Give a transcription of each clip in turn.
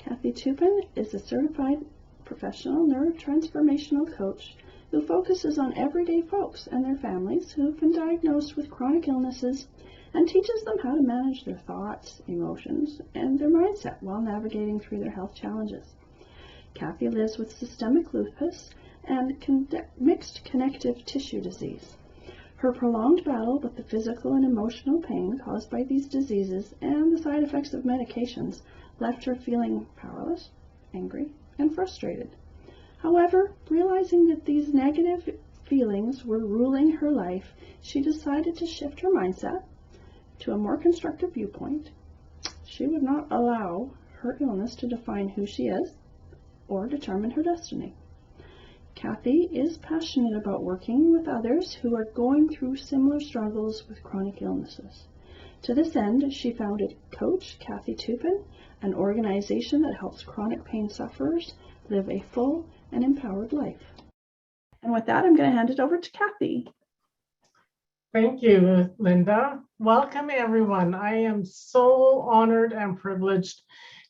Cathy Toupin is a certified professional neurotransformational coach who focuses on everyday folks and their families who have been diagnosed with chronic illnesses and teaches them how to manage their thoughts, emotions, and their mindset while navigating through their health challenges. Cathy lives with systemic lupus and mixed connective tissue disease. Her prolonged battle with the physical and emotional pain caused by these diseases and the side effects of medications left her feeling powerless, angry, and frustrated. However, realizing that these negative feelings were ruling her life, she decided to shift her mindset to a more constructive viewpoint. She would not allow her illness to define who she is or determine her destiny. Cathy is passionate about working with others who are going through similar struggles with chronic illnesses. To this end, she founded Coach Cathy Toupin, an organization that helps chronic pain sufferers live a full and empowered life. And with that, I'm going to hand it over to Cathy. Thank you, Linda. Welcome, everyone. I am so honored and privileged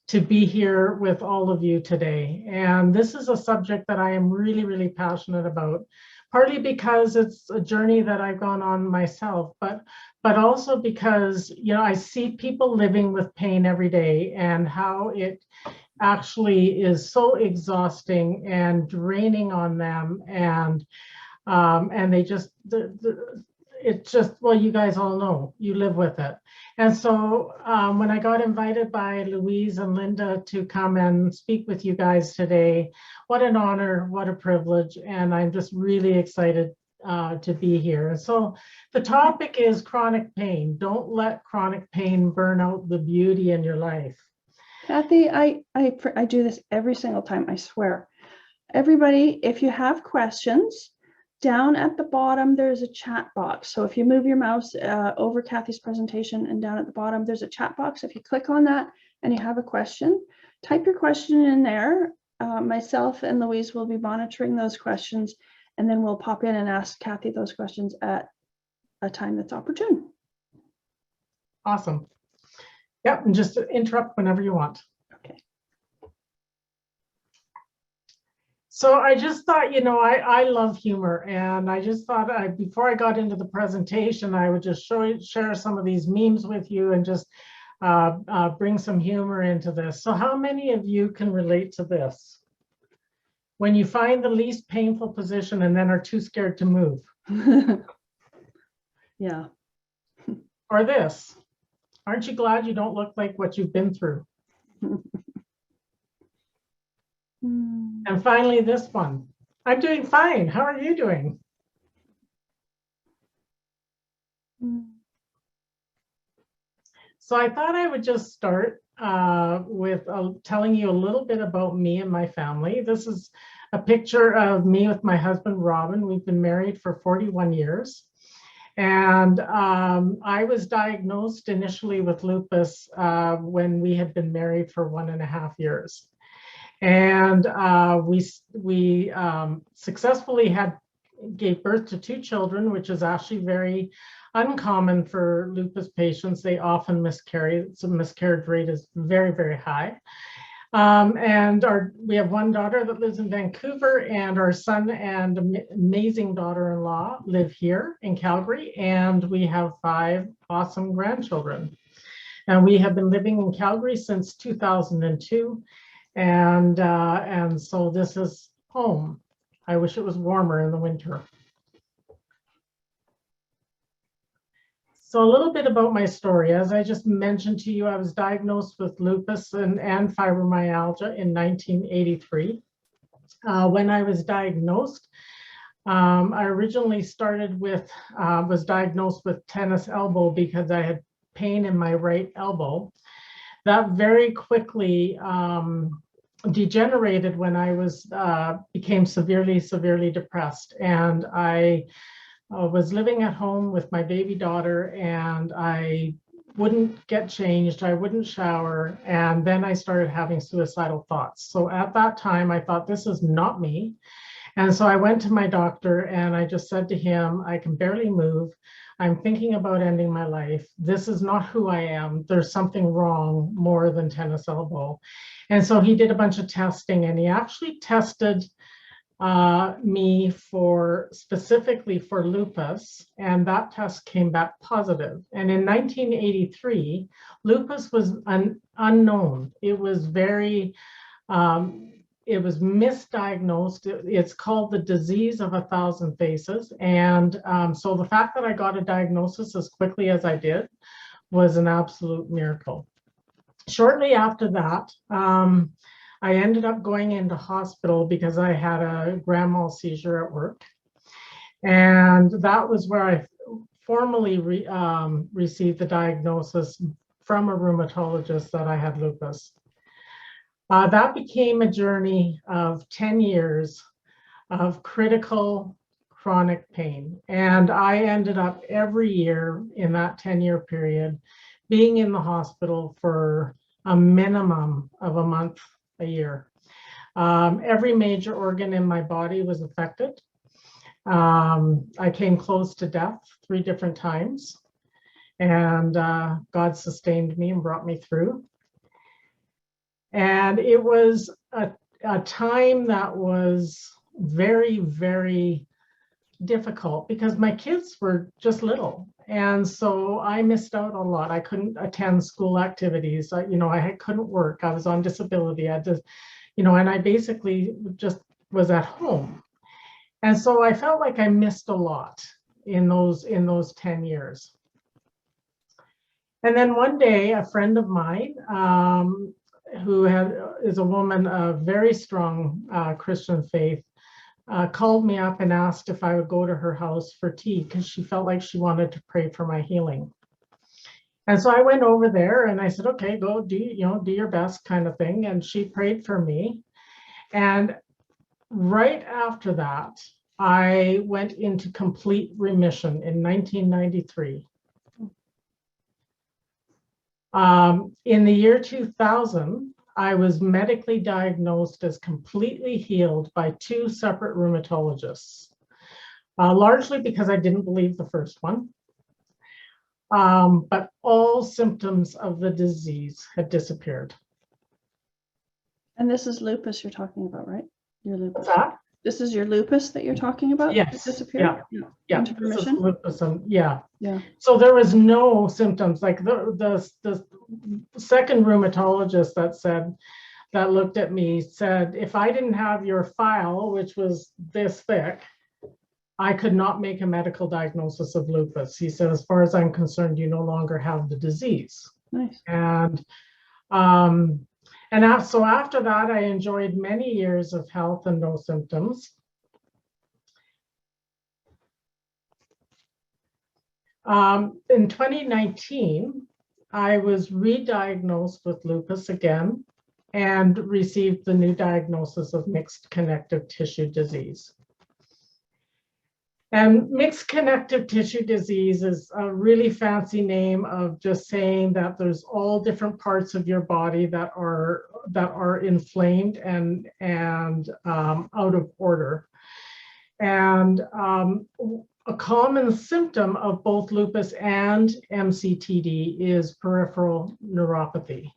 to be here with all of you today. And this is a subject that I am really, really passionate about, partly because it's a journey that I've gone on myself, but also because, I see people living with pain every day and how it actually is so exhausting and draining on them. And they just, it's just, well, you guys all know, you live with it. And so when I got invited by Louise and Linda to come and speak with you guys today, what an honor, what a privilege. And I'm just really excited to be here. So the topic is chronic pain. Don't let chronic pain burn out the beauty in your life. Cathy, I do this every single time, I swear. Everybody, if you have questions, down at the bottom, there's a chat box. So if you move your mouse over Cathy's presentation and down at the bottom, there's a chat box. If you click on that and you have a question, type your question in there. Myself and Louise will be monitoring those questions, and then we'll pop in and ask Cathy those questions at a time that's opportune. Awesome. Yep, and just interrupt whenever you want. Okay. So I just thought, I love humor, and I just thought before I got into the presentation, I would just share some of these memes with you and just bring some humor into this. So how many of you can relate to this? When you find the least painful position and then are too scared to move. Yeah. Or this. Aren't you glad you don't look like what you've been through? And finally, this one. I'm doing fine. How are you doing? So I thought I would just start with telling you a little bit about me and my family. This is a picture of me with my husband, Robin. We've been married for 41 years. And I was diagnosed initially with lupus when we had been married for 1.5 years. And we successfully gave birth to 2 children, which is actually very uncommon for lupus patients. They often miscarry. So miscarriage rate is very, very high. And we have 1 daughter that lives in Vancouver, and our son and amazing daughter-in-law live here in Calgary, and we have 5 awesome grandchildren. And we have been living in Calgary since 2002, and so this is home. I wish it was warmer in the winter. So a little bit about my story. As I just mentioned to you, I was diagnosed with lupus and fibromyalgia in 1983. When I was diagnosed, I originally was diagnosed with tennis elbow because I had pain in my right elbow. That very quickly degenerated when I became severely depressed, and I was living at home with my baby daughter, and I wouldn't get changed, I wouldn't shower, and then I started having suicidal thoughts. So at that time, I thought, this is not me. And so I went to my doctor and I just said to him, I can barely move. I'm thinking about ending my life. This is not who I am. There's something wrong more than tennis elbow. And so he did a bunch of testing, and he actually tested me specifically for lupus, and that test came back positive. And in 1983, lupus was unknown. It was very it was misdiagnosed. It's called the disease of 1,000 faces. And so the fact that I got a diagnosis as quickly as I did was an absolute miracle. Shortly after that, I ended up going into hospital because I had a grand mal seizure at work. And that was where I formally received the diagnosis from a rheumatologist that I had lupus. That became a journey of 10 years of critical chronic pain. And I ended up every year in that 10-year period being in the hospital for a minimum of a month a year. Every major organ in my body was affected. I came close to death 3 different times, and God sustained me and brought me through. And it was a time that was very, very difficult because my kids were just little. And so I missed out a lot. I couldn't attend school activities. I couldn't work. I was on disability. I had to, and I basically just was at home. And so I felt like I missed a lot in those 10 years. And then one day, a friend of mine, who is a woman of very strong Christian faith, called me up and asked if I would go to her house for tea because she felt like she wanted to pray for my healing. And so I went over there and I said, okay, go do your best kind of thing. And she prayed for me. And right after that, I went into complete remission in 1993. In the year 2000, I was medically diagnosed as completely healed by 2 separate rheumatologists, largely because I didn't believe the first one. But all symptoms of the disease had disappeared. And this is lupus you're talking about, right? Your lupus. What's that? This is your lupus that you're talking about? Yes. Disappeared? Yeah. Into remission? Lupus, yeah. Yeah. So there was no symptoms. Like the second rheumatologist that looked at me said, if I didn't have your file, which was this thick, I could not make a medical diagnosis of lupus. He said, as far as I'm concerned, you no longer have the disease. Nice. And so after that, I enjoyed many years of health and no symptoms. In 2019, I was re-diagnosed with lupus again and received the new diagnosis of mixed connective tissue disease. And mixed connective tissue disease is a really fancy name of just saying that there's all different parts of your body that are inflamed and out of order. And a common symptom of both lupus and MCTD is peripheral neuropathy,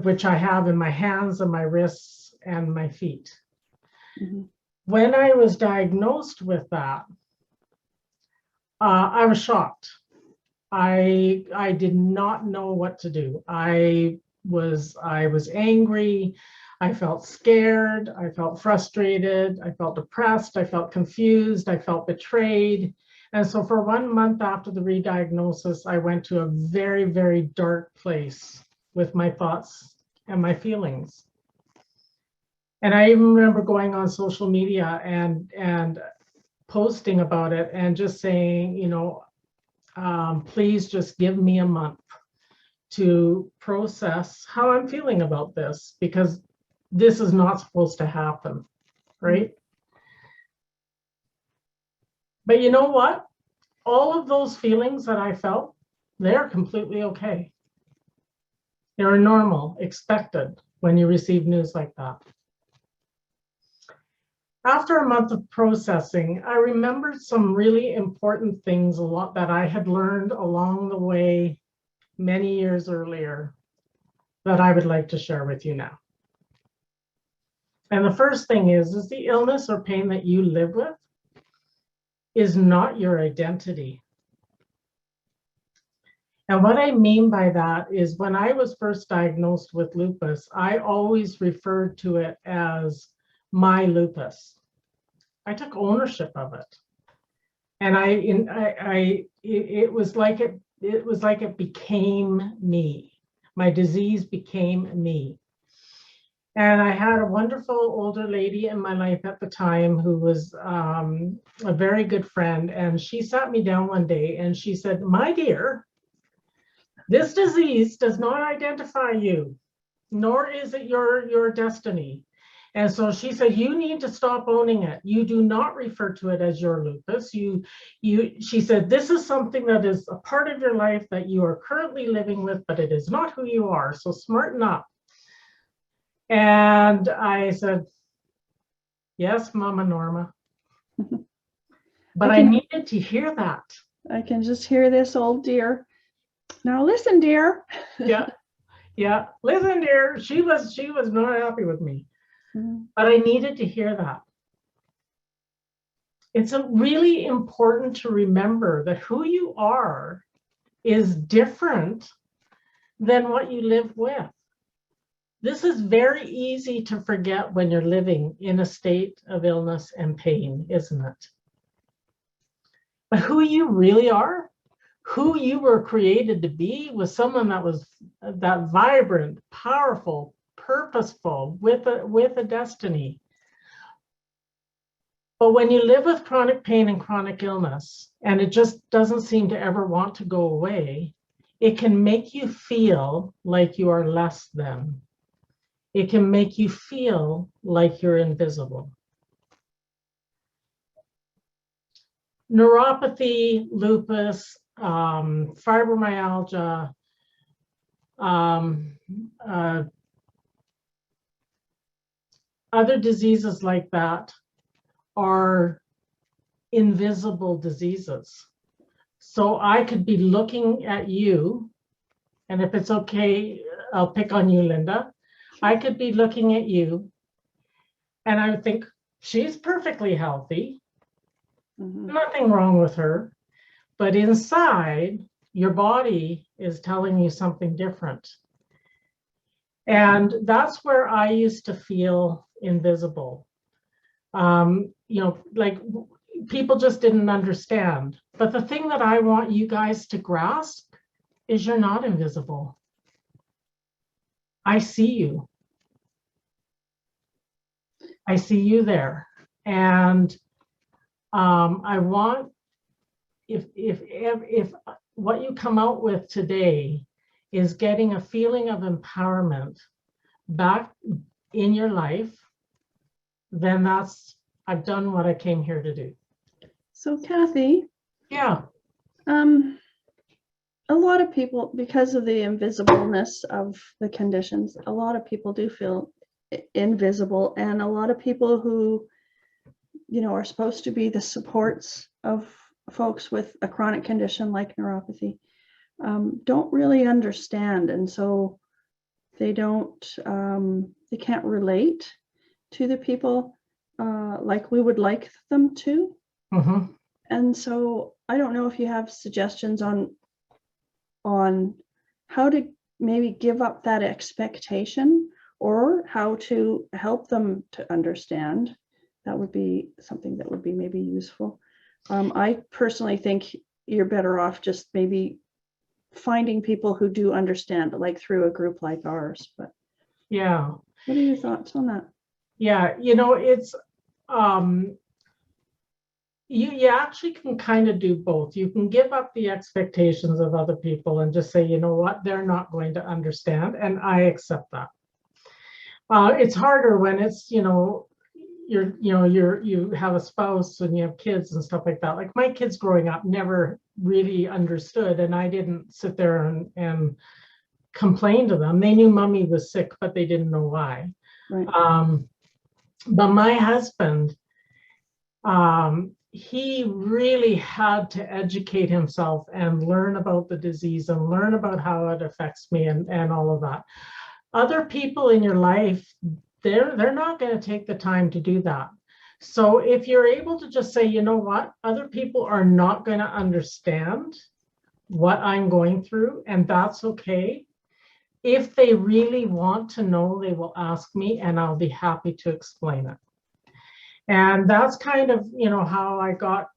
which I have in my hands and my wrists and my feet. Mm-hmm. When I was diagnosed with that, I was shocked. I did not know what to do. I was angry. I felt scared. I felt frustrated. I felt depressed. I felt confused. I felt betrayed. And so for 1 month after the re-diagnosis, I went to a very, very dark place with my thoughts and my feelings. And I even remember going on social media and posting about it and just saying, please just give me a month to process how I'm feeling about this, because this is not supposed to happen, right? But you know what? All of those feelings that I felt, they're completely okay. They're normal, expected when you receive news like that. After a month of processing, I remembered some really important things a lot that I had learned along the way many years earlier that I would like to share with you now. And the first thing is the illness or pain that you live with is not your identity. And what I mean by that is when I was first diagnosed with lupus, I always referred to it as my lupus. I took ownership of it. And it was like it became me. My disease became me. And I had a wonderful older lady in my life at the time who was a very good friend. And she sat me down one day and she said, "My dear, this disease does not identify you, nor is it your destiny." And so she said, "You need to stop owning it. You do not refer to it as your lupus. She said, "This is something that is a part of your life that you are currently living with, but it is not who you are. So smarten up." And I said, "Yes, Mama Norma." But I needed to hear that. I can just hear this old dear. "Now listen, dear." Yeah. Listen, dear. She was not happy with me. But I needed to hear that. It's really important to remember that who you are is different than what you live with. This is very easy to forget when you're living in a state of illness and pain, isn't it? But who you really are, who you were created to be, was someone that was that vibrant, powerful, purposeful, with a destiny. But when you live with chronic pain and chronic illness, and it just doesn't seem to ever want to go away, it can make you feel like you are less than. It can make you feel like you're invisible. Neuropathy, lupus, fibromyalgia, other diseases like that are invisible diseases. So I could be looking at you, and if it's okay, I'll pick on you, Linda. I could be looking at you, and I would think, she's perfectly healthy. Nothing wrong with her. But inside, your body is telling you something different. And that's where I used to feel invisible. Like people just didn't understand. But the thing that I want you guys to grasp is you're not invisible. I see you. I see you there. And I want, if what you come out with today is getting a feeling of empowerment back in your life, then I've done what I came here to do. So Cathy, yeah, a lot of people, because of the invisibleness of the conditions, a lot of people do feel invisible, and a lot of people who, are supposed to be the supports of folks with a chronic condition like neuropathy, don't really understand, and so they can't relate to the people like we would like them to. And so I don't know if you have suggestions on how to maybe give up that expectation, or how to help them to understand. That would be something that would be maybe useful. I personally think you're better off just maybe finding people who do understand, like through a group like ours. But yeah, what are your thoughts on that? Yeah, it's you actually can kind of do both. You can give up the expectations of other people and just say, you know what, they're not going to understand, and I accept that. It's harder when it's, you have a spouse and you have kids and stuff like that. Like my kids growing up never really understood, and I didn't sit there and complain to them. They knew mommy was sick, but they didn't know why. Right. But my husband he really had to educate himself and learn about the disease and learn about how it affects me and all of that. Other people in your life, they're not going to take the time to do that. So if you're able to just say, you know what, other people are not going to understand what I'm going through, and that's okay. If they really want to know, they will ask me, and I'll be happy to explain it. And that's kind of, how I got,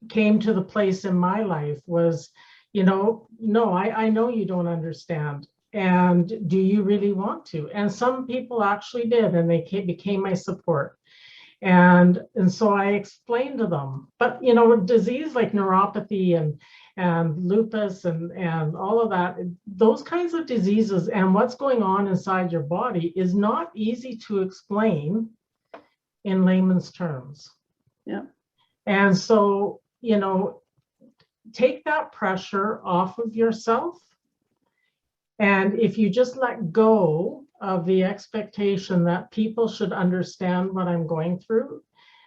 came to the place in my life was, no, I know you don't understand. And do you really want to? And some people actually did, and they became my support. And so I explained to them, but disease like neuropathy and lupus and all of that, those kinds of diseases and what's going on inside your body is not easy to explain in layman's terms. Yeah. And so, take that pressure off of yourself. And if you just let go of the expectation that people should understand what I'm going through,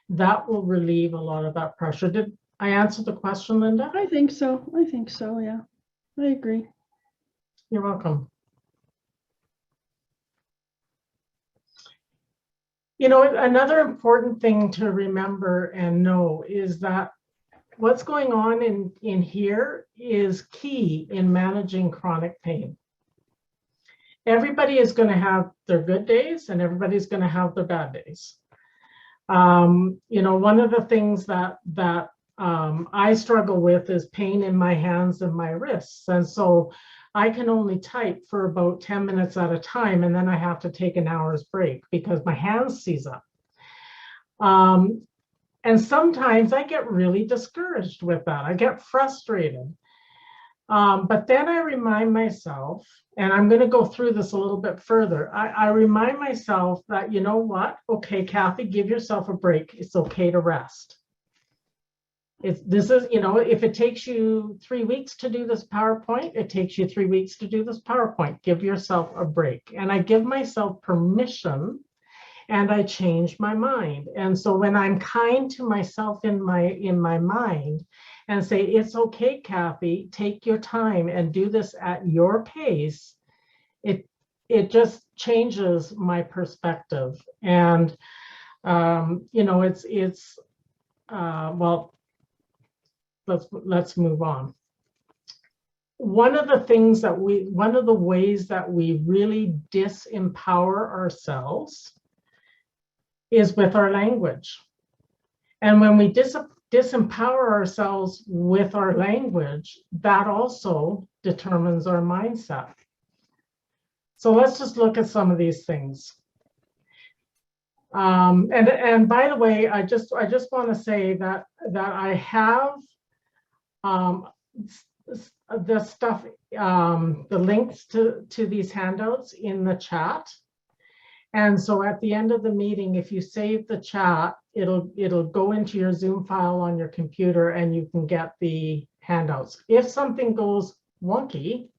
that will relieve a lot of that pressure. Did I answer the question, Linda? I think so. Yeah. I agree. You're welcome. Another important thing to remember and know is that what's going on in here is key in managing chronic pain. Everybody is going to have their good days and everybody's going to have their bad days. One of the things that I struggle with is pain in my hands and my wrists. And so I can only type for about 10 minutes at a time, and then I have to take an hour's break because my hands seize up. And sometimes I get really discouraged with that. I get frustrated. But then I remind myself, and I'm going to go through this a little bit further. I remind myself that, you know what? Okay, Cathy, give yourself a break. It's okay to rest. If it takes you 3 weeks to do this PowerPoint, it takes you 3 weeks to do this PowerPoint. Give yourself a break. And I give myself permission, and I change my mind. And so when I'm kind to myself in my mind and say, it's okay, Cathy, take your time and do this at your pace, it just changes my perspective. And let's move on. One of the ways that we really disempower ourselves is with our language. And when we disempower ourselves with our language, that also determines our mindset. So let's just look at some of these things. And by the way, I just want to say that I have the stuff, the links to these handouts in the chat. And so at the end of the meeting, if you save the chat, it'll go into your Zoom file on your computer and you can get the handouts. If something goes wonky,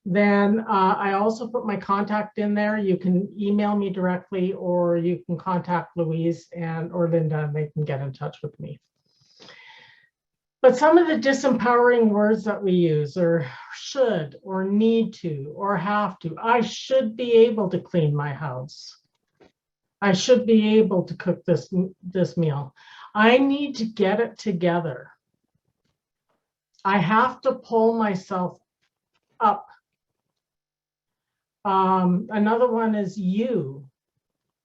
then I also put my contact in there. You can email me directly, or you can contact Louise or Linda, and they can get in touch with me. But some of the disempowering words that we use are should, or need to, or have to. I should be able to clean my house. I should be able to cook this meal. I need to get it together. I have to pull myself up. Another one is you.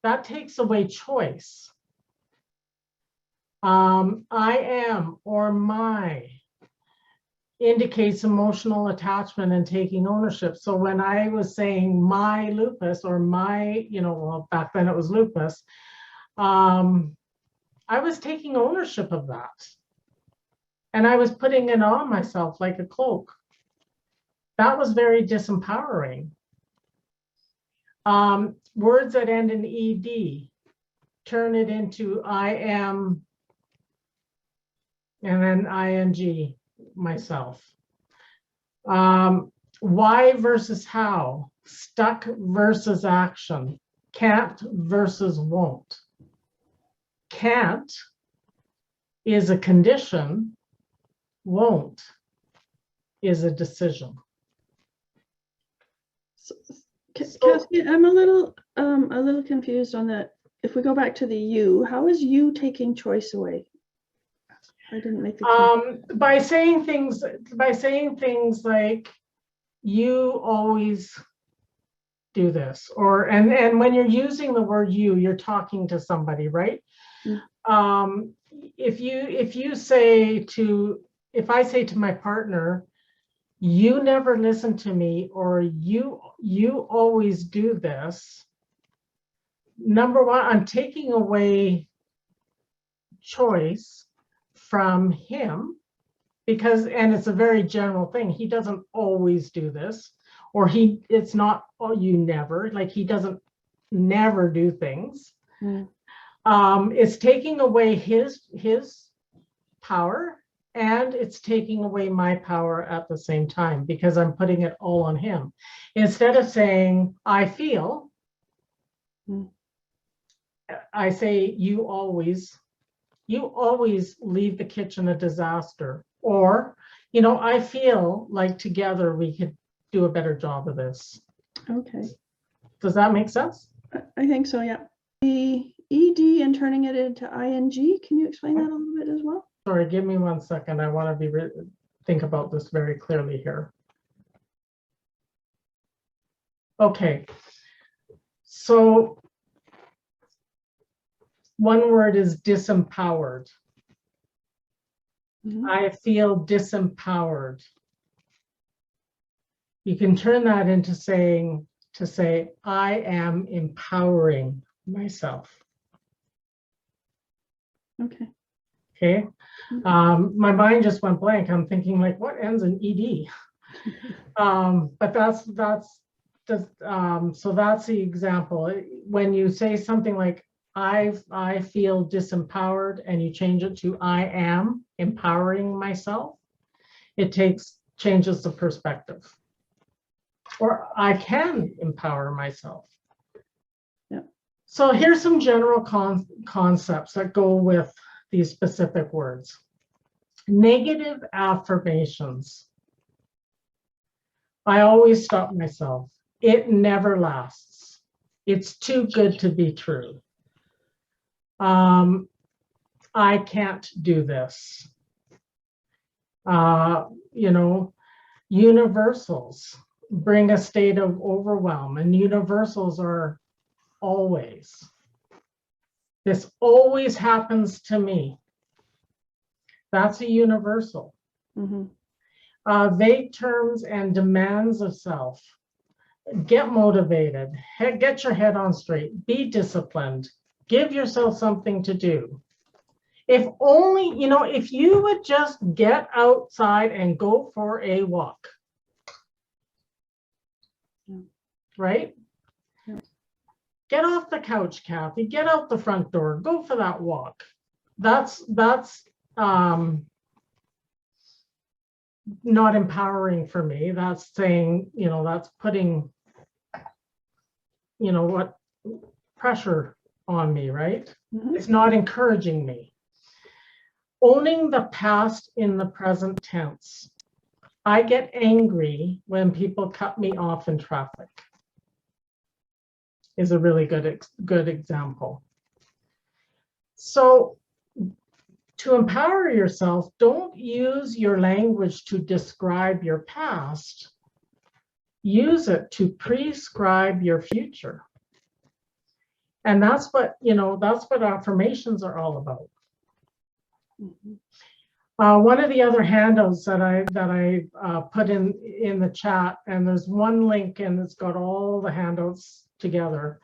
That takes away choice. I am or my indicates emotional attachment and taking ownership. So when I was saying my lupus or my, well, back then it was lupus, I was taking ownership of that. And I was putting it on myself like a cloak. That was very disempowering. Words that end in ED, turn it into I am, and then ing, myself. Why versus how, stuck versus action, can't versus won't. Can't is a condition. Won't is a decision. So, Cathy, I'm a little confused on that. If we go back to the you, how is you taking choice away? I didn't make the by saying things like, you always do this, or and when you're using the word you're talking to somebody, right? If I say to my partner, you never listen to me, or you always do this, number one, I'm taking away choice from him, because, and it's a very general thing, he doesn't always do this, or it's not, oh, you never, like he doesn't never do things. It's taking away his power, and it's taking away my power at the same time, because I'm putting it all on him. Instead of saying, I feel, I say, you always leave the kitchen a disaster. Or, I feel like together we could do a better job of this. Okay. Does that make sense? I think so, yeah. The ED and turning it into ING, can you explain that a little bit as well? Sorry, give me 1 second. I want to think about this very clearly here. Okay. So one word is disempowered. I feel disempowered. You can turn that into saying, I am empowering myself. Okay. Okay. My mind just went blank. I'm thinking, like, what ends in ED? But that's so that's the example. When you say something like, I feel disempowered, and you change it to I am empowering myself, it changes the perspective. Or I can empower myself. Yeah. So here's some general concepts that go with these specific words. Negative affirmations. I always stop myself. It never lasts. It's too good to be true. I can't do this. Universals bring a state of overwhelm, and universals are always. This always happens to me. That's a universal. Vague terms and demands of self. Get motivated. Get your head on straight. Be disciplined. Give yourself something to do. If only, if you would just get outside and go for a walk. Right? Yeah. Get off the couch, Cathy. Get out the front door. Go for that walk. That's not empowering for me. That's saying, that's putting, what pressure on me, right? It's not encouraging me. Owning the past in the present tense. I get angry when people cut me off in traffic. Is a really good example. So to empower yourself, don't use your language to describe your past. Use it to prescribe your future. And that's what affirmations are all about. One of the other handouts that I put in the chat, and there's one link and it's got all the handouts together,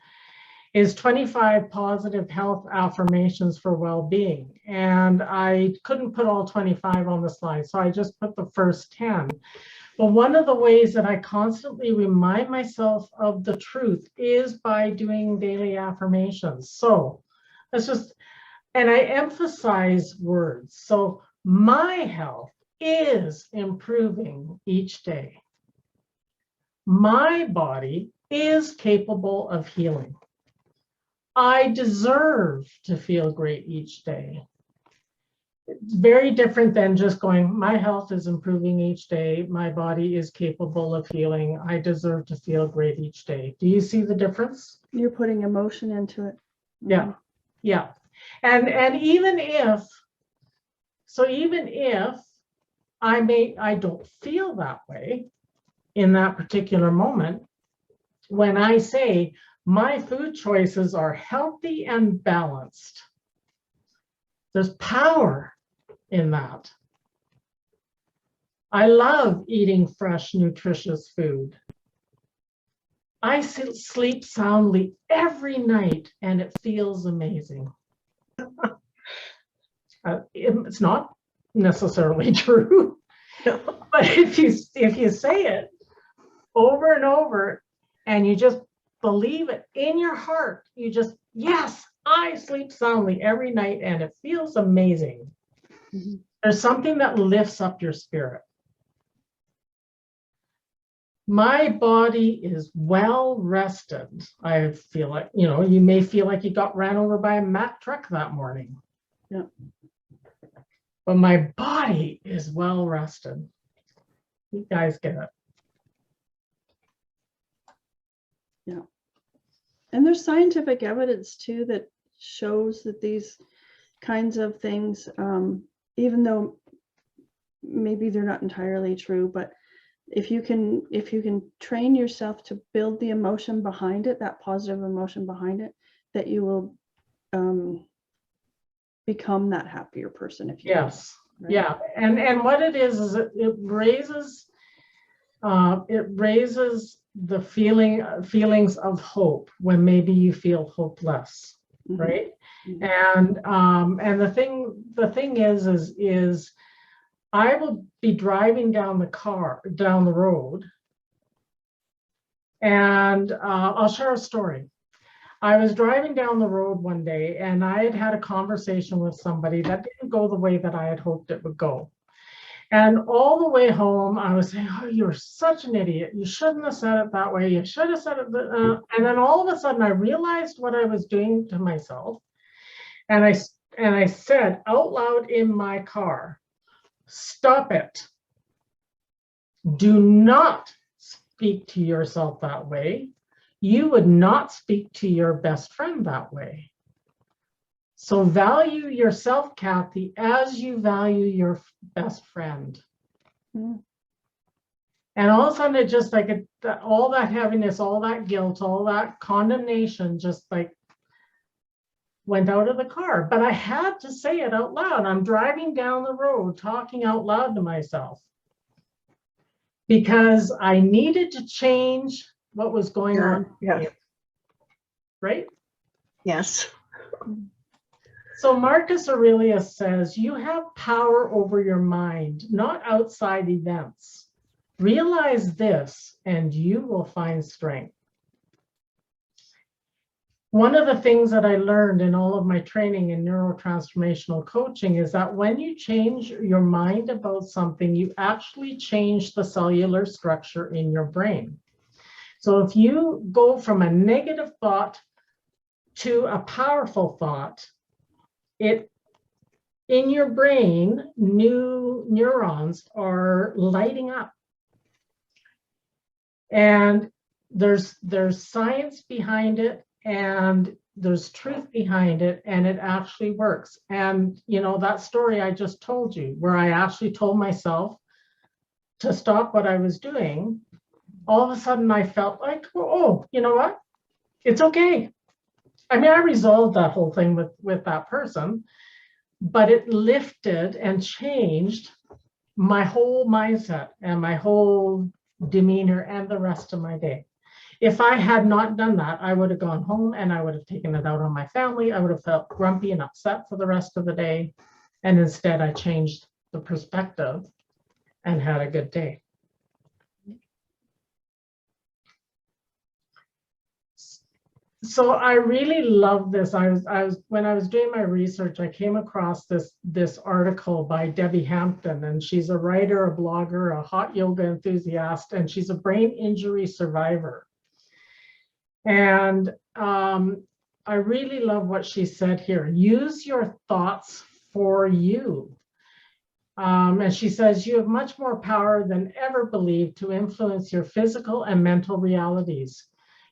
is 25 positive health affirmations for well-being. And I couldn't put all 25 on the slide, so I just put the first 10. But one of the ways that I constantly remind myself of the truth is by doing daily affirmations. So and I emphasize words. So my health is improving each day. My body is capable of healing. I deserve to feel great each day. It's very different than just going, my health is improving each day. My body is capable of healing. I deserve to feel great each day. Do you see the difference? You're putting emotion into it. Yeah. Yeah. And even if I don't feel that way in that particular moment, when I say my food choices are healthy and balanced, there's power in that. I love eating fresh, nutritious food. I sleep soundly every night and it feels amazing. It's not necessarily true, but if you say it over and over and you just believe it in your heart, you just, yes, I sleep soundly every night and it feels amazing. Mm-hmm. There's something that lifts up your spirit. My body is well rested. I feel like, you may feel like you got ran over by a Mack truck that morning. Yeah. But my body is well rested. You guys get it. Yeah. And there's scientific evidence too that shows that these kinds of things, even though maybe they're not entirely true, but if you can train yourself to build the emotion behind it, that positive emotion behind it, that you will become that happier person. If you yes, right? Yeah, and what it is it raises the feelings of hope when maybe you feel hopeless, mm-hmm. right? Mm-hmm. And the thing is I will be driving down the road, and I'll share a story. I was driving down the road one day and I had a conversation with somebody that didn't go the way that I had hoped it would go. And all the way home, I was saying, oh, you're such an idiot. You shouldn't have said it that way. You should have said it. And then all of a sudden I realized what I was doing to myself. And I said out loud in my car, stop it. Do not speak to yourself that way. You would not speak to your best friend that way. So value yourself, Cathy, as you value your best friend. Mm. And all of a sudden, it just like all that heaviness, all that guilt, all that condemnation just like went out of the car. But I had to say it out loud. I'm driving down the road, talking out loud to myself, because I needed to change what was going on. Yeah. Right? Yes. So Marcus Aurelius says, you have power over your mind, not outside events. Realize this, and you will find strength. One of the things that I learned in all of my training in neurotransformational coaching is that when you change your mind about something, you actually change the cellular structure in your brain. So if you go from a negative thought to a powerful thought, in your brain, new neurons are lighting up. And there's science behind it, and there's truth behind it, and it actually works. And that story I just told you, where I actually told myself to stop what I was doing, all of a sudden I felt like, oh, you know what? It's okay. I mean, I resolved that whole thing with that person, but it lifted and changed my whole mindset and my whole demeanor and the rest of my day. If I had not done that, I would have gone home and I would have taken it out on my family. I would have felt grumpy and upset for the rest of the day. And instead, I changed the perspective and had a good day. So I really love this. When I was doing my research, I came across this article by Debbie Hampton, and she's a writer, a blogger, a hot yoga enthusiast, and she's a brain injury survivor. And I really love what she said here. Use your thoughts for you. And she says, you have much more power than ever believed to influence your physical and mental realities.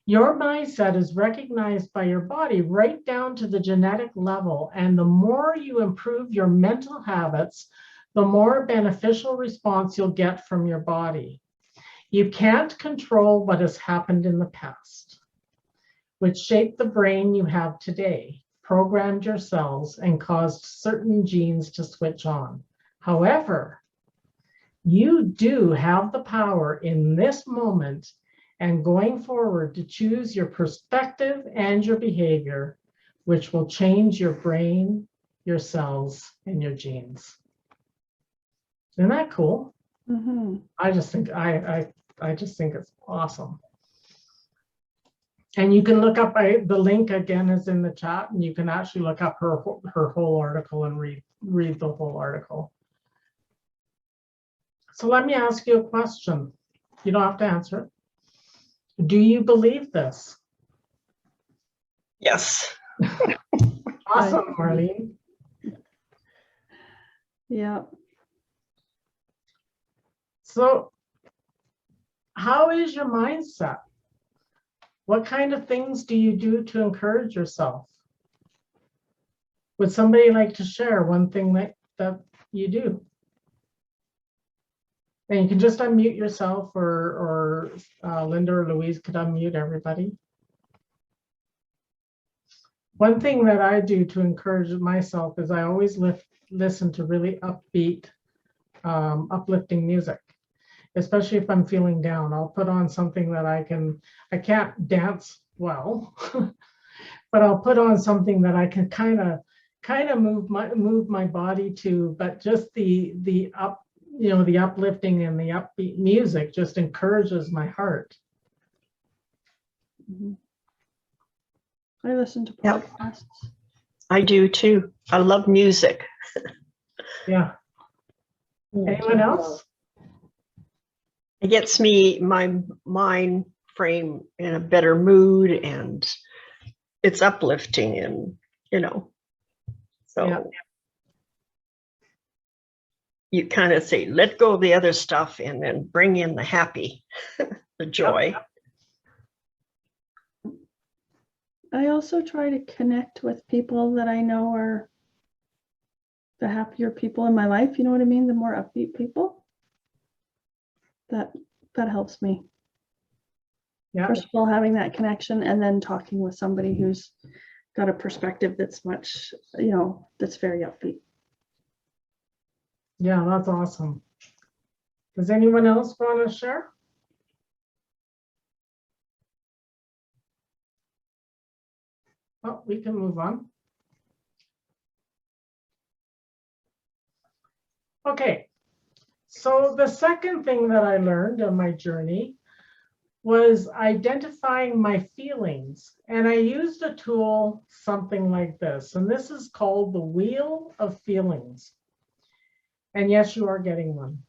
Your mindset is recognized by your body right down to the genetic level. And the more you improve your mental habits, the more beneficial response you'll get from your body. You can't control what has happened in the past, which shaped the brain you have today, programmed your cells, and caused certain genes to switch on. However, you do have the power in this moment and going forward to choose your perspective and your behavior, which will change your brain, your cells, and your genes. Isn't that cool? Mm-hmm. I just think it's awesome. And you can look up, the link again is in the chat, and you can actually look up her whole article and read the whole article. So let me ask you a question. You don't have to answer it. Do you believe this? Yes. Awesome, Marlene. Yeah. So how is your mindset? What kind of things do you do to encourage yourself? Would somebody like to share one thing that you do? And you can just unmute yourself, or Linda or Louise could unmute everybody. One thing that I do to encourage myself is I always listen to really upbeat, uplifting music, especially if I'm feeling down. I'll put on something that I can't dance well, but I'll put on something that I can kind of move my body to, but just the uplifting and the upbeat music just encourages my heart. Mm-hmm. I listen to Yep. podcasts. I do too. I love music. Yeah. Anyone else? It gets me, my mind frame, in a better mood, and it's uplifting, and so Yeah. you kind of say, let go of the other stuff and then bring in the happy, the joy. I also try to connect with people that I know are the happier people in my life. You know what I mean? The more upbeat people. That helps me. Yeah. First of all, having that connection, and then talking with somebody who's got a perspective that's much, that's very upbeat. Yeah, that's awesome. Does anyone else want to share? Oh, we can move on. Okay, so the second thing that I learned on my journey was identifying my feelings. And I used a tool, something like this. And this is called the Wheel of Feelings. And yes, you are getting one.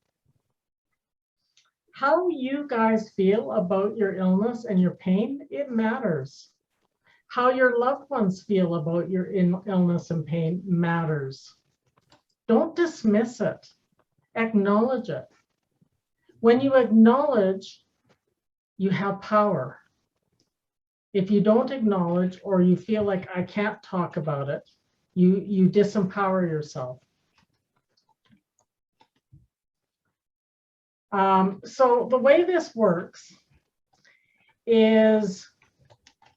How you guys feel about your illness and your pain, it matters. How your loved ones feel about your illness and pain matters. Don't dismiss it. Acknowledge it. When you acknowledge, you have power. If you don't acknowledge, or you feel like I can't talk about it, you disempower yourself. So the way this works is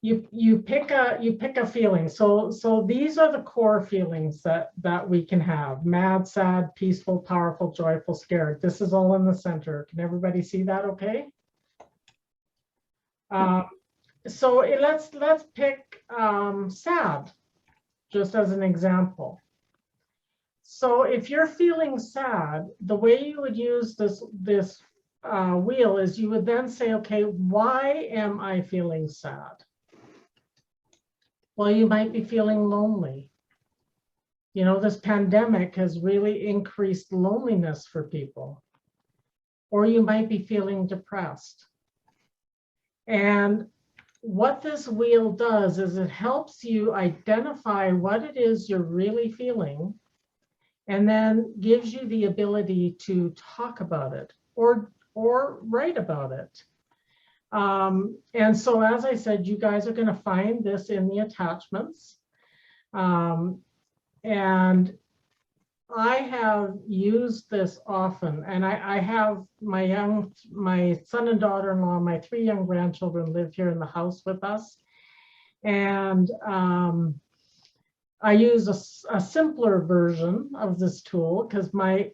you pick a feeling. So these are the core feelings that we can have: mad, sad, peaceful, powerful, joyful, scared. This is all in the center. Can everybody see that okay? So let's pick sad, just as an example. So if you're feeling sad, the way you would use this wheel is you would then say, okay, why am I feeling sad? Well, you might be feeling lonely. This pandemic has really increased loneliness for people. Or you might be feeling depressed. And what this wheel does is it helps you identify what it is you're really feeling, and then gives you the ability to talk about it or write about it. And so, as I said, you guys are going to find this in the attachments. And I have used this often, and I have my son and daughter-in-law, my 3 young grandchildren live here in the house with us. And I use a simpler version of this tool because my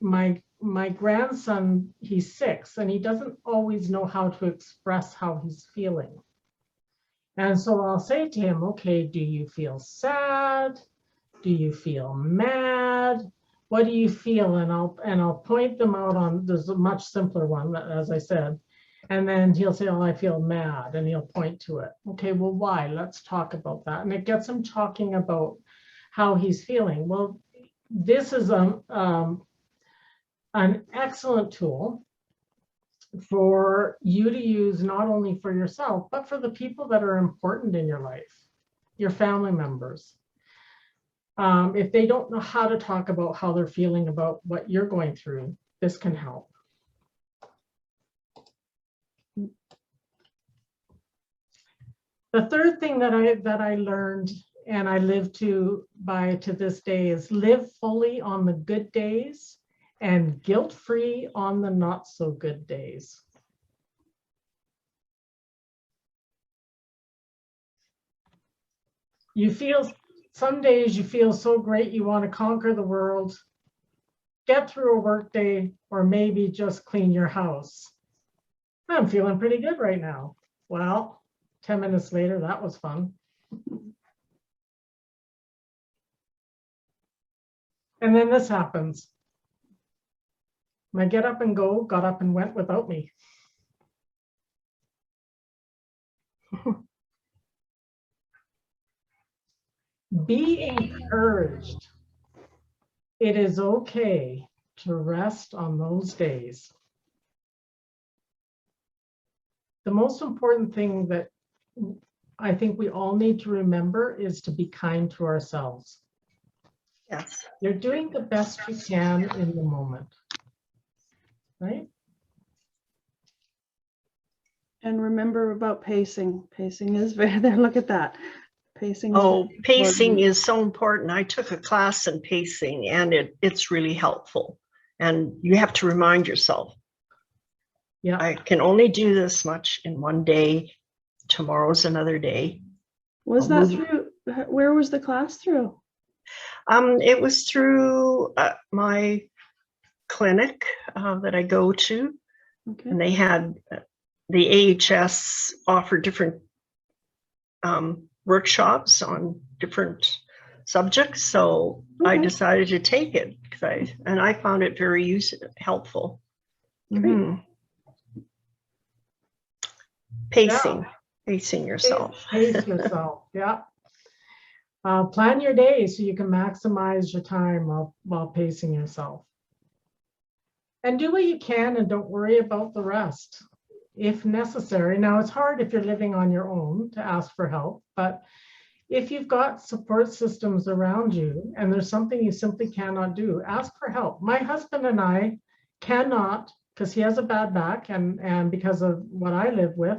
grandson, he's 6, and he doesn't always know how to express how he's feeling. And so I'll say to him, okay, do you feel sad? Do you feel mad? What do you feel? And I'll point them out on, there's a much simpler one, as I said. And then he'll say, oh, I feel mad, and he'll point to it. Okay, well, why? Let's talk about that. And it gets him talking about how he's feeling. Well, this is an excellent tool for you to use, not only for yourself, but for the people that are important in your life, your family members. If they don't know how to talk about how they're feeling about what you're going through, this can help. The third thing that I learned and I live by to this day is live fully on the good days and guilt-free on the not so good days. Some days you feel so great you want to conquer the world, get through a work day, or maybe just clean your house. I'm feeling pretty good right now. Well, 10 minutes later, that was fun. And then this happens. My get up and go got up and went without me. Be encouraged. It is okay to rest on those days. The most important thing that I think we all need to remember is to be kind to ourselves. Yes. You're doing the best you can in the moment, right? And remember about pacing. Pacing is very there. Look at that. Pacing. Oh, pacing is so important. I took a class in pacing, and it's really helpful. And you have to remind yourself, Yeah. I can only do this much in one day. Tomorrow's another day. Was that through? Where was the class through? It was through my clinic that I go to, Okay. and they had the AHS offer different workshops on different subjects. So Okay. I decided to take it because I found it very helpful. Great. Pacing yourself. Pace yourself. Yeah. Plan your day so you can maximize your time while pacing yourself. And do what you can and don't worry about the rest if necessary. Now, it's hard if you're living on your own to ask for help, but if you've got support systems around you and there's something you simply cannot do, ask for help. My husband and I cannot, because he has a bad back and because of what I live with,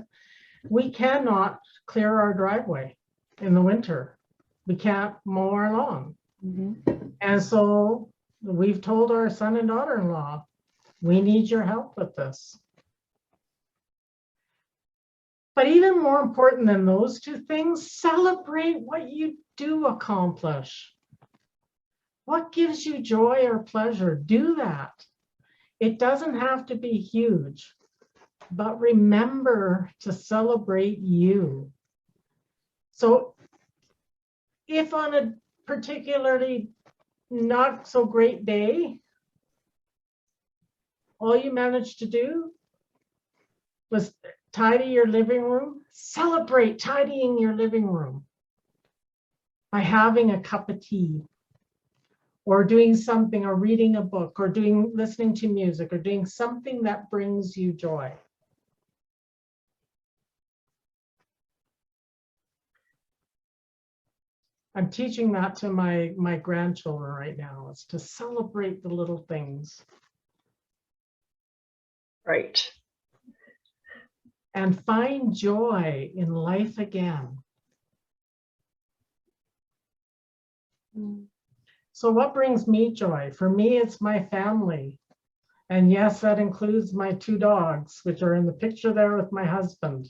we cannot clear our driveway in the winter. We can't mow our lawn. Mm-hmm. And so we've told our son and daughter-in-law, we need your help with this. But even more important than those two things, celebrate what you do accomplish. What gives you joy or pleasure? Do that. It doesn't have to be huge, but remember to celebrate you. So if on a particularly not so great day, all you managed to do was tidy your living room, celebrate tidying your living room by having a cup of tea or doing something or reading a book or listening to music or doing something that brings you joy. I'm teaching that to my grandchildren right now, is to celebrate the little things. Right. And find joy in life again. So what brings me joy? For me, it's my family. And yes, that includes my 2 dogs, which are in the picture there with my husband.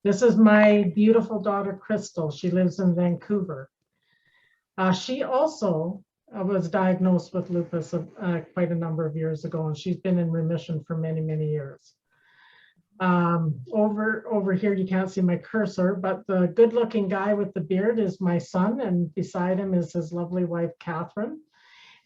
This is my beautiful daughter, Crystal. She lives in Vancouver. She also was diagnosed with lupus quite a number of years ago, and she's been in remission for many, many years. Over here, you can't see my cursor, but the good-looking guy with the beard is my son, and beside him is his lovely wife, Catherine.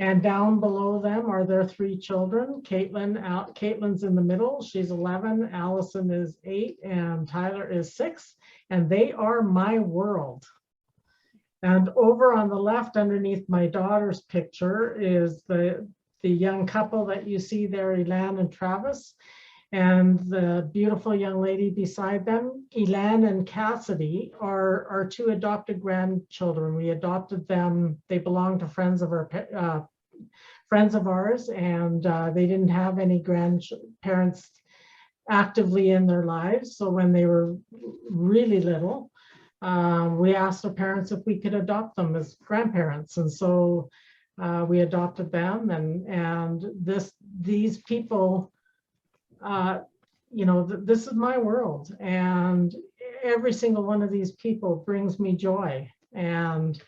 And down below them are their 3 children. Caitlin's in the middle. She's 11. Allison is 8, and Tyler is 6. And they are my world. And over on the left, underneath my daughter's picture, is the young couple that you see there, Elan and Travis. And the beautiful young lady beside them, Elan and Cassidy, are our 2 adopted grandchildren. We adopted them. They belong to friends of ours, and they didn't have any grandparents actively in their lives. So when they were really little, we asked their parents if we could adopt them as grandparents. And so we adopted them, and these people, this is my world, and every single one of these people brings me joy, and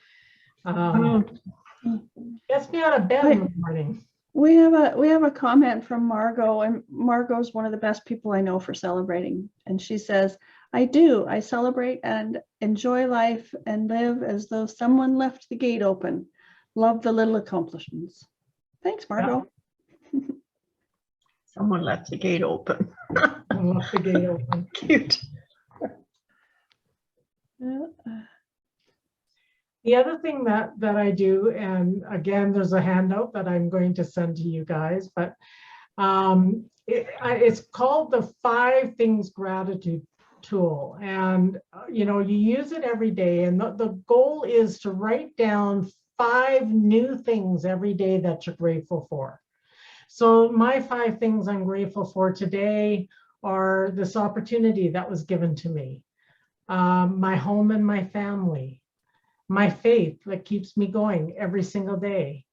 gets me out of bed in the morning. We have a comment from Margot, and Margot's one of the best people I know for celebrating. And she says, I celebrate and enjoy life and live as though someone left the gate open. Love the little accomplishments. Thanks, Margot. Yeah. Someone left the gate open. Left the gate open. Cute. The other thing that I do, and again, there's a handout that I'm going to send to you guys, but it's called the 5 Things Gratitude tool. And, you use it every day. And the goal is to write down 5 new things every day that you're grateful for. So my 5 things I'm grateful for today are this opportunity that was given to me, my home and my family, my faith that keeps me going every single day.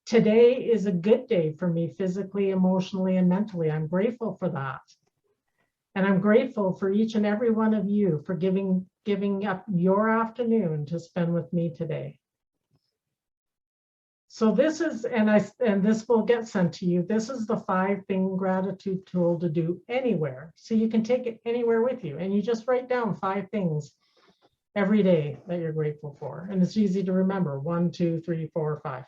Today is a good day for me physically, emotionally, and mentally. I'm grateful for that. And I'm grateful for each and every one of you for giving up your afternoon to spend with me today. So this is, and this will get sent to you. This is the 5-thing gratitude tool to do anywhere. So you can take it anywhere with you, and you just write down 5 things every day that you're grateful for. And it's easy to remember: 1, 2, 3, 4, 5.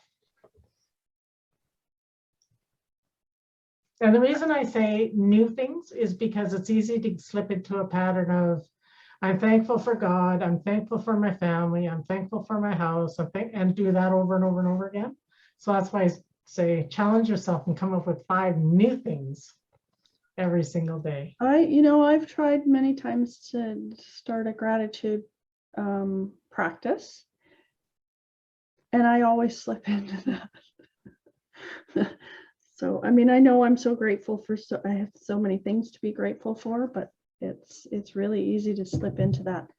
And the reason I say new things is because it's easy to slip into a pattern of, I'm thankful for God, I'm thankful for my family, I'm thankful for my house, and do that over and over and over again. So that's why I say challenge yourself and come up with 5 new things every single day. I've tried many times to start a gratitude practice, and I always slip into that. So, I know I'm so grateful for, I have so many things to be grateful for, but it's really easy to slip into that.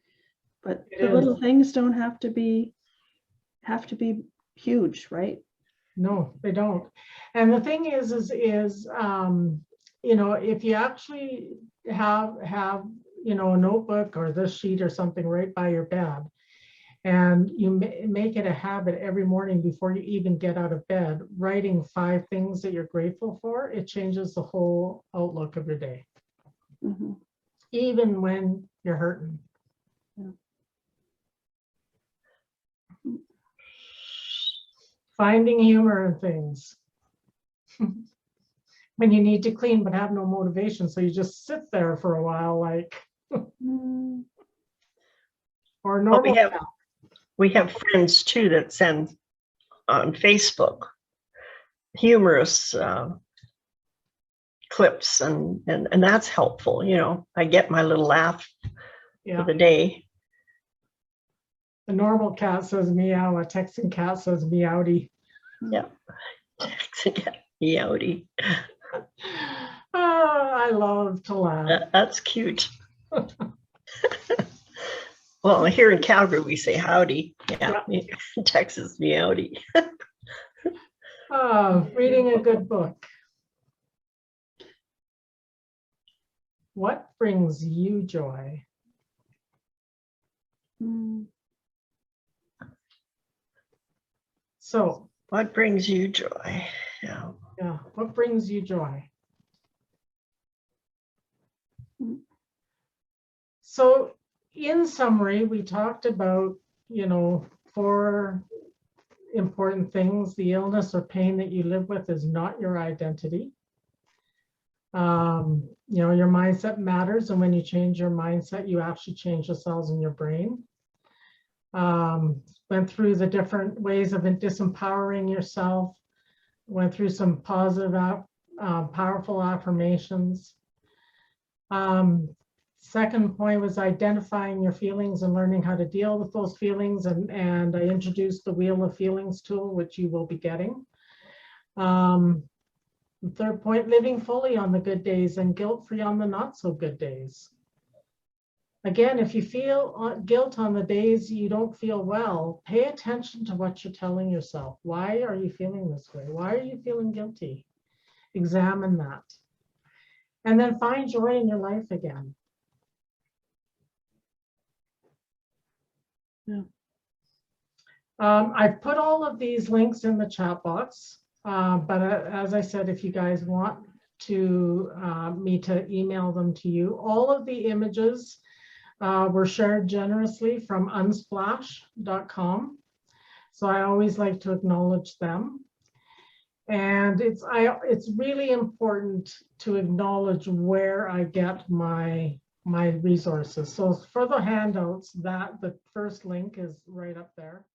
But the little things don't have to be huge, right? No, they don't. And the thing is if you actually have a notebook or this sheet or something right by your bed, and you make it a habit every morning before you even get out of bed, writing 5 things that you're grateful for, it changes the whole outlook of your day. Mm-hmm. Even when you're hurting. Yeah. Finding humor in things. When you need to clean but have no motivation, so you just sit there for a while, like, or normal. We have friends too that send on Facebook humorous clips, and that's helpful. I get my little laugh for the day. A normal cat says meow, a Texan cat says meowdy. Yeah. Meowdy. Oh, I love to laugh. That's cute. Well, here in Calgary, we say howdy. Yeah. Texas, meowdy. Reading a good book. What brings you joy? So, what brings you joy? Yeah, what brings you joy? So, in summary, we talked about, 4 important things. The illness or pain that you live with is not your identity. Your mindset matters, and when you change your mindset, you actually change the cells in your brain. Went through the different ways of disempowering yourself, went through some positive, powerful affirmations. Second point was identifying your feelings and learning how to deal with those feelings, and I introduced the Wheel of Feelings tool, which you will be getting. Third point, living fully on the good days and guilt-free on the not so good days. Again, if you feel guilt on the days you don't feel well, pay attention to what you're telling yourself. Why are you feeling this way? Why are you feeling guilty? Examine that. And then find joy in your life again. Yeah. I've put all of these links in the chat box, but as I said, if you guys want to me to email them to you, all of the images were shared generously from unsplash.com. So I always like to acknowledge them. And it's really important to acknowledge where I get my resources. So for the handouts, the first link is right up there.